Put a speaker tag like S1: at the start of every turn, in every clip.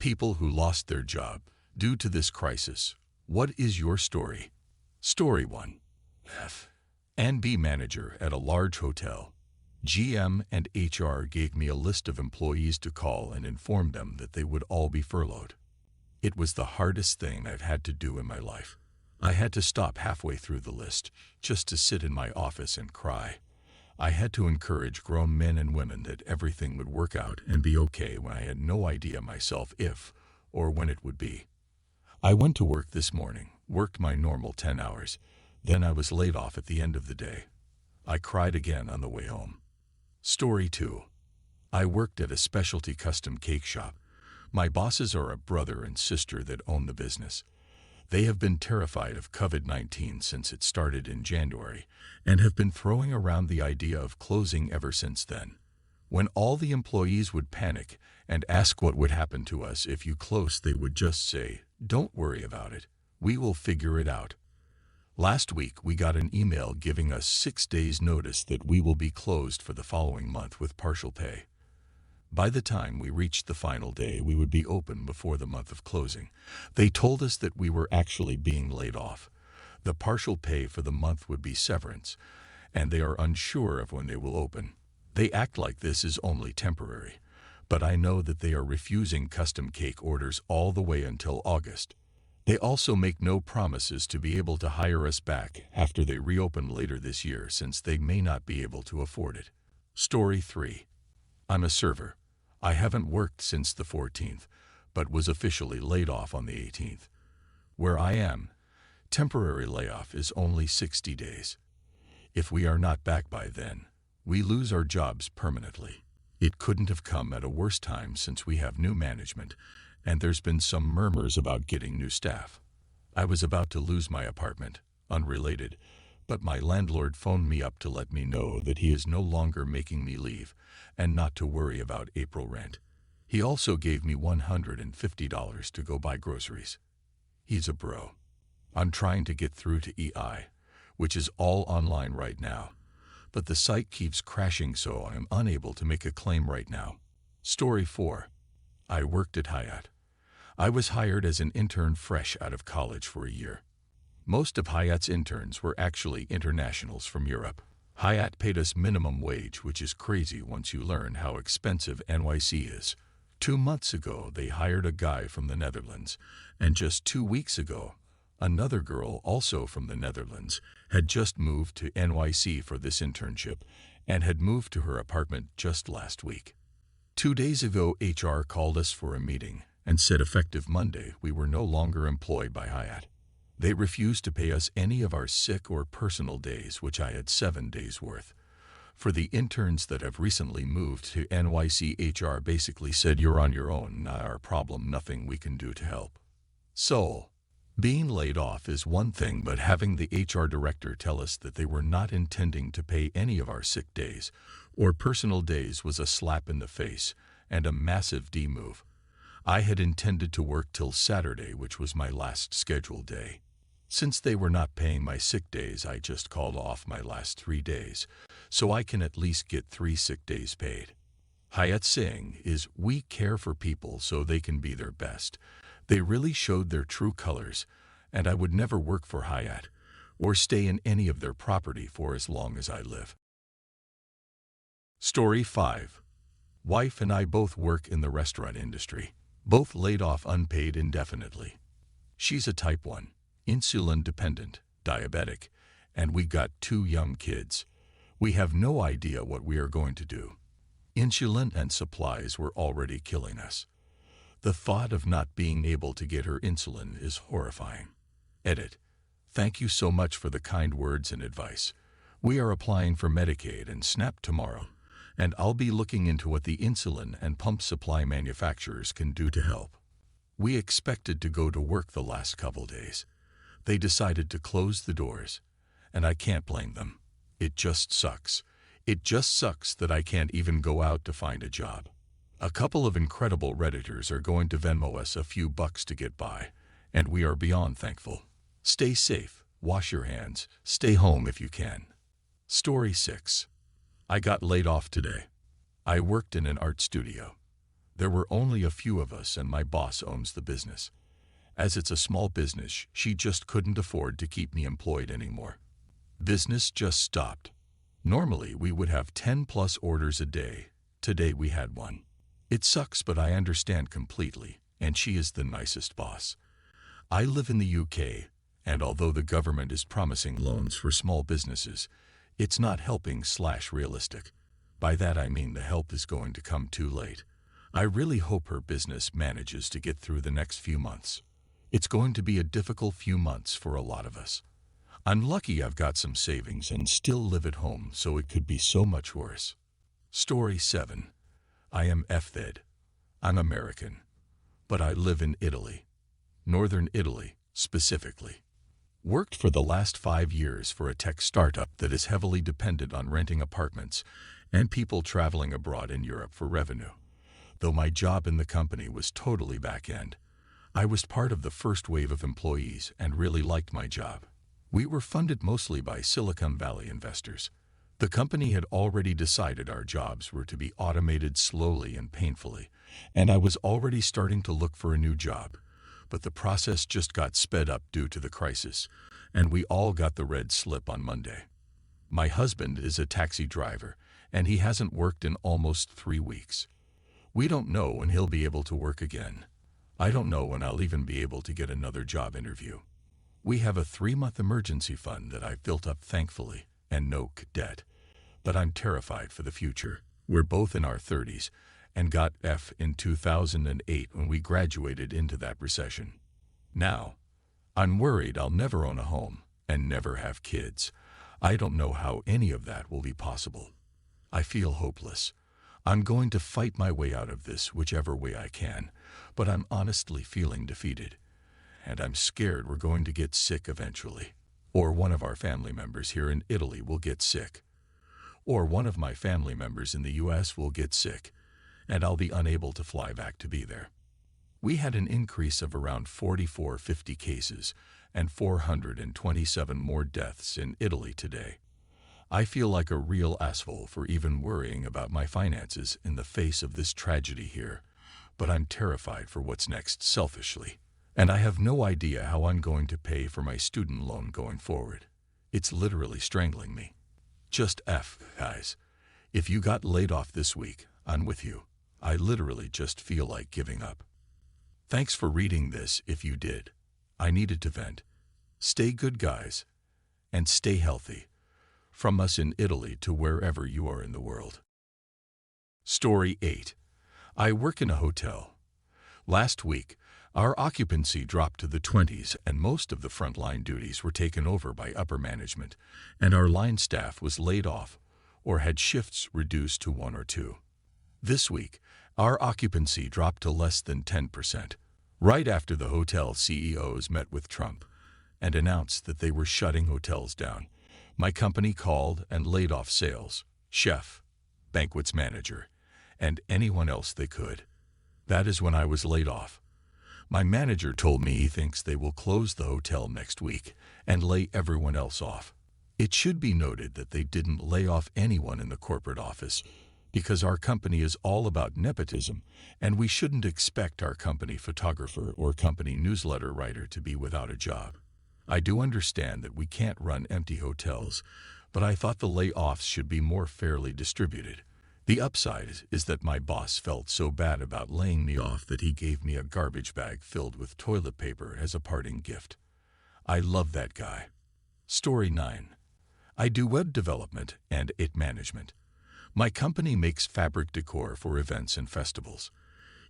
S1: People who lost their job due to this crisis. What is your story? Story 1. N.B. manager at a large hotel. GM and HR gave me a list of employees to call and inform them that they would all be furloughed. It was the hardest thing I've had to do in my life. I had to stop halfway through the list just to sit in my office and cry. I had to encourage grown men and women that everything would work out and be okay when I had no idea myself if or when it would be. I went to work this morning, worked my normal 10 hours. Then I was laid off at the end of the day. I cried again on the way home. Story 2. I worked at a specialty custom cake shop. My bosses are a brother and sister that own the business. They have been terrified of COVID-19 since it started in January and have been throwing around the idea of closing ever since then. When all the employees would panic and ask what would happen to us if you close, they would just say, "Don't worry about it. We will figure it out." Last week, we got an email giving us 6 days' notice that we will be closed for the following month with partial pay. By the time we reached the final day, we would be open before the month of closing. They told us that we were actually being laid off. The partial pay for the month would be severance, and they are unsure of when they will open. They act like this is only temporary, but I know that they are refusing custom cake orders all the way until August. They also make no promises to be able to hire us back after they reopen later this year, since they may not be able to afford it. Story 3. I'm a server. I haven't worked since the 14th, but was officially laid off on the 18th. Where I am, temporary layoff is only 60 days. If we are not back by then, we lose our jobs permanently. It couldn't have come at a worse time since we have new management, and there's been some murmurs about getting new staff. I was about to lose my apartment, unrelated, but my landlord phoned me up to let me know that he is no longer making me leave and not to worry about April rent. He also gave me $150 to go buy groceries. He's a bro. I'm trying to get through to EI, which is all online right now, but the site keeps crashing, so I am unable to make a claim right now. Story 4. I worked at Hyatt. I was hired as an intern fresh out of college for a year. Most of Hyatt's interns were actually internationals from Europe. Hyatt paid us minimum wage, which is crazy once you learn how expensive NYC is. 2 months ago, they hired a guy from the Netherlands, and just 2 weeks ago, another girl, also from the Netherlands, had just moved to NYC for this internship and had moved to her apartment just last week. 2 days ago, HR called us for a meeting and said effective Monday we were no longer employed by Hyatt. They refused to pay us any of our sick or personal days, which I had 7 days worth. For the interns that have recently moved to NYC, HR basically said, "You're on your own, not our problem, nothing we can do to help." So, being laid off is one thing, but having the HR director tell us that they were not intending to pay any of our sick days or personal days was a slap in the face and a massive D-move. I had intended to work till Saturday, which was my last scheduled day. Since they were not paying my sick days, I just called off my last 3 days, so I can at least get 3 sick days paid. Hyatt's saying is, "We care for people so they can be their best." They really showed their true colors, and I would never work for Hyatt or stay in any of their property for as long as I live. Story 5. Wife and I both work in the restaurant industry, both laid off unpaid indefinitely. She's a type 1, insulin dependent, diabetic, and we got 2 young kids. We have no idea what we are going to do. Insulin and supplies were already killing us. The thought of not being able to get her insulin is horrifying. Edit. Thank you so much for the kind words and advice. We are applying for Medicaid and SNAP tomorrow, and I'll be looking into what the insulin and pump supply manufacturers can do to help. We expected to go to work the last couple days. They decided to close the doors, and I can't blame them. It just sucks. It just sucks that I can't even go out to find a job. A couple of incredible Redditors are going to Venmo us a few bucks to get by, and we are beyond thankful. Stay safe, wash your hands, stay home if you can. Story 6. I got laid off today. I worked in an art studio. There were only a few of us, and my boss owns the business. As it's a small business, she just couldn't afford to keep me employed anymore. Business just stopped. Normally, we would have 10+ orders a day. Today we had one. It sucks, but I understand completely, and she is the nicest boss. I live in the UK, and although the government is promising loans for small businesses, it's not helping/realistic. By that I mean the help is going to come too late. I really hope her business manages to get through the next few months. It's going to be a difficult few months for a lot of us. I'm lucky I've got some savings and still live at home, so it could be so much worse. Story 7. I am Upvoted. I'm American, but I live in Italy. Northern Italy, specifically. Worked for the last 5 years for a tech startup that is heavily dependent on renting apartments and people traveling abroad in Europe for revenue. Though my job in the company was totally back-end, I was part of the first wave of employees and really liked my job. We were funded mostly by Silicon Valley investors. The company had already decided our jobs were to be automated slowly and painfully, and I was already starting to look for a new job. But the process just got sped up due to the crisis, and we all got the red slip on Monday. My husband is a taxi driver, and he hasn't worked in almost 3 weeks. We don't know when he'll be able to work again. I don't know when I'll even be able to get another job interview. We have a 3-month emergency fund that I've built up, thankfully, and no debt. But I'm terrified for the future. We're both in our 30s and got F in 2008 when we graduated into that recession. Now, I'm worried I'll never own a home and never have kids. I don't know how any of that will be possible. I feel hopeless. I'm going to fight my way out of this whichever way I can, but I'm honestly feeling defeated. And I'm scared we're going to get sick eventually. Or one of our family members here in Italy will get sick. Or one of my family members in the US will get sick, and I'll be unable to fly back to be there. We had an increase of around 4,450 cases and 427 more deaths in Italy today. I feel like a real asshole for even worrying about my finances in the face of this tragedy here, but I'm terrified for what's next selfishly. And I have no idea how I'm going to pay for my student loan going forward. It's literally strangling me. Just guys. If you got laid off this week, I'm with you. I literally just feel like giving up. Thanks for reading this if you did. I needed to vent. Stay good, guys. And stay healthy. From us in Italy to wherever you are in the world. Story 8. I work in a hotel. Last week, our occupancy dropped to the 20s and most of the frontline duties were taken over by upper management, and our line staff was laid off or had shifts reduced to 1 or 2. This week, our occupancy dropped to less than 10%, right after the hotel CEOs met with Trump and announced that they were shutting hotels down. My company called and laid off sales, chef, banquets manager, and anyone else they could. That is when I was laid off. My manager told me he thinks they will close the hotel next week and lay everyone else off. It should be noted that they didn't lay off anyone in the corporate office because our company is all about nepotism, and we shouldn't expect our company photographer or company newsletter writer to be without a job. I do understand that we can't run empty hotels, but I thought the layoffs should be more fairly distributed. The upside is that my boss felt so bad about laying me off that he gave me a garbage bag filled with toilet paper as a parting gift. I love that guy. Story 9. I do web development and management. My company makes fabric decor for events and festivals.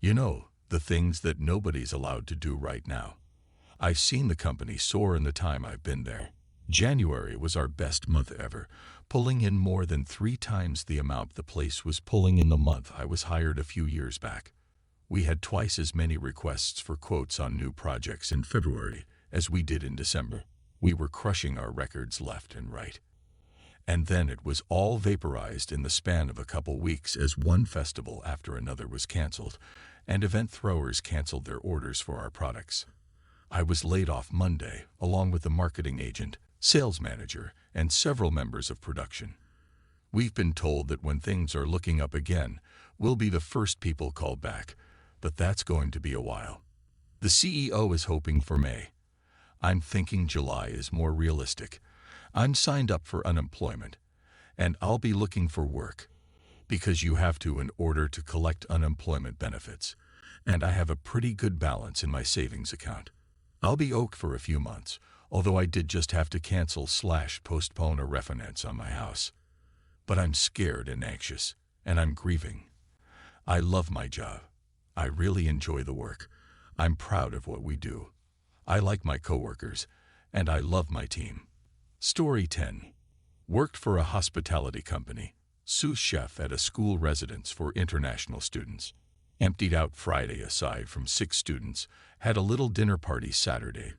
S1: You know, the things that nobody's allowed to do right now. I've seen the company soar in the time I've been there. January was our best month ever, pulling in more than 3 times the amount the place was pulling in the month I was hired a few years back. We had twice as many requests for quotes on new projects in February as we did in December. We were crushing our records left and right. And then it was all vaporized in the span of a couple weeks as one festival after another was canceled, and event throwers canceled their orders for our products. I was laid off Monday, along with the marketing agent, sales manager, and several members of production. We've been told that when things are looking up again, we'll be the first people called back, but that's going to be a while. The CEO is hoping for May. I'm thinking July is more realistic. I'm signed up for unemployment, and I'll be looking for work, because you have to in order to collect unemployment benefits, and I have a pretty good balance in my savings account. I'll be OK for a few months, although I did just have to cancel/postpone a refinance on my house. But I'm scared and anxious, and I'm grieving. I love my job. I really enjoy the work. I'm proud of what we do. I like my coworkers, and I love my team. Story 10. Worked for a hospitality company, sous chef at a school residence for international students. Emptied out Friday aside from 6 students, had a little dinner party Saturday,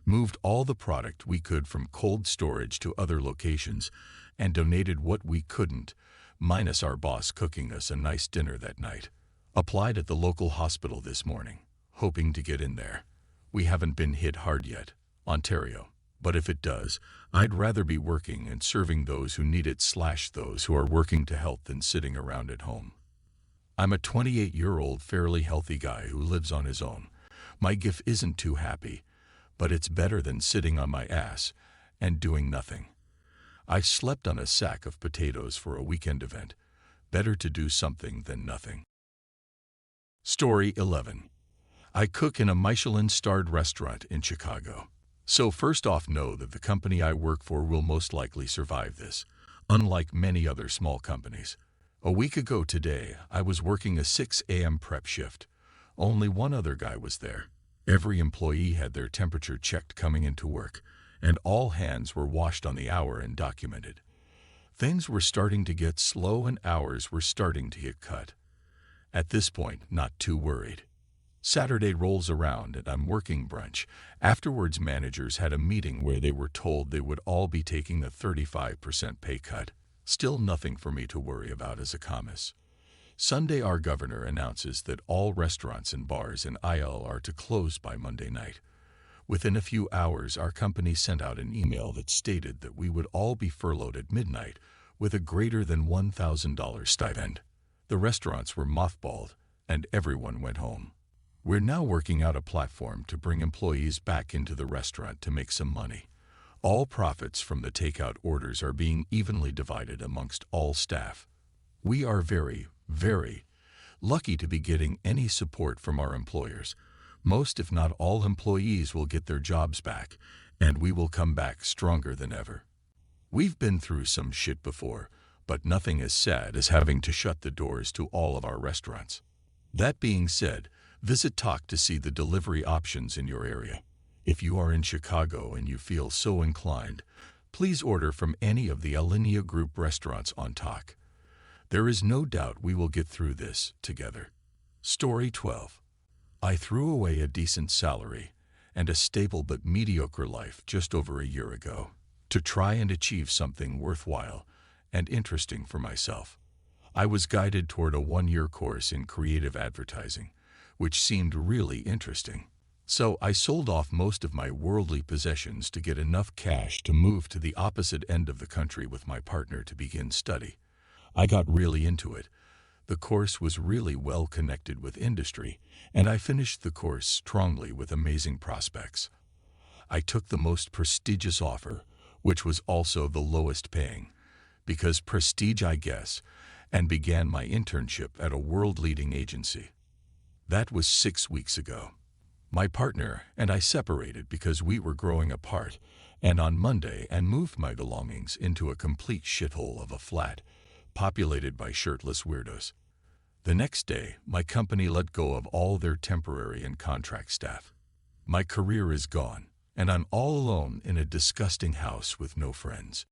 S1: moved all the product we could from cold storage to other locations, and donated what we couldn't, minus our boss cooking us a nice dinner that night. Applied at the local hospital this morning, hoping to get in there. We haven't been hit hard yet, Ontario, but if it does, I'd rather be working and serving those who need it/those who are working to help than sitting around at home. I'm a 28-year-old fairly healthy guy who lives on his own. My GIF isn't too happy, but it's better than sitting on my ass and doing nothing. I slept on a sack of potatoes for a weekend event. Better to do something than nothing. Story 11. I cook in a Michelin-starred restaurant in Chicago. So first off, know that the company I work for will most likely survive this, unlike many other small companies. A week ago today, I was working a 6 a.m. prep shift. Only one other guy was there. Every employee had their temperature checked coming into work, and all hands were washed on the hour and documented. Things were starting to get slow and hours were starting to get cut. At this point, not too worried. Saturday rolls around and I'm working brunch. Afterwards, managers had a meeting where they were told they would all be taking a 35% pay cut. Still nothing for me to worry about as a commis. Sunday, our governor announces that all restaurants and bars in IL are to close by Monday night. Within a few hours, our company sent out an email that stated that we would all be furloughed at midnight with a greater than $1,000 stipend. The restaurants were mothballed, and everyone went home. We're now working out a platform to bring employees back into the restaurant to make some money. All profits from the takeout orders are being evenly divided amongst all staff. We are very, very lucky to be getting any support from our employers. Most, if not all, employees will get their jobs back, and we will come back stronger than ever. We've been through some shit before, but nothing as sad as having to shut the doors to all of our restaurants. That being said, visit Talk to see the delivery options in your area. If you are in Chicago and you feel so inclined, please order from any of the Anew Group restaurants on Talk. There is no doubt we will get through this together. Story 12. I threw away a decent salary and a stable but mediocre life just over a year ago to try and achieve something worthwhile and interesting for myself. I was guided toward a 1-year course in creative advertising, which seemed really interesting. So I sold off most of my worldly possessions to get enough cash to move to the opposite end of the country with my partner to begin study. I got really into it. The course was really well connected with industry, and I finished the course strongly with amazing prospects. I took the most prestigious offer, which was also the lowest paying, because prestige, I guess, and began my internship at a world-leading agency. That was 6 weeks ago. My partner and I separated because we were growing apart, and on Monday and moved my belongings into a complete shithole of a flat, populated by shirtless weirdos. The next day, my company let go of all their temporary and contract staff. My career is gone, and I'm all alone in a disgusting house with no friends.